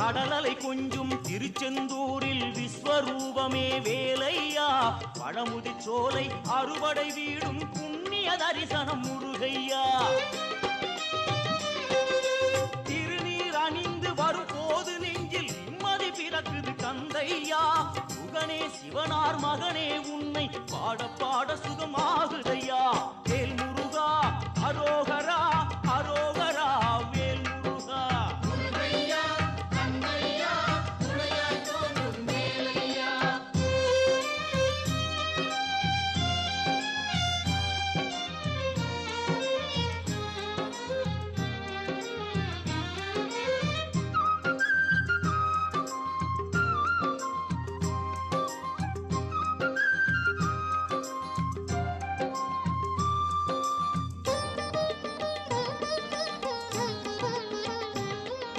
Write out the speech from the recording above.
கடலலை கொஞ்சும் திருச்செந்தூரில் விஸ்வரூபமே வேலையா பழமுதி சோலை அறுபடை வீடும் புண்ணிய தரிசனம் முருகையா திருநீர் அணிந்து வரும் போது நெஞ்சில் நிம்மதி பிறக்குது கந்தையா சுகனே சிவனார் மகனே உன்னை பாட பாட சுகமாகுதையா வேல் முருகா அரோகரா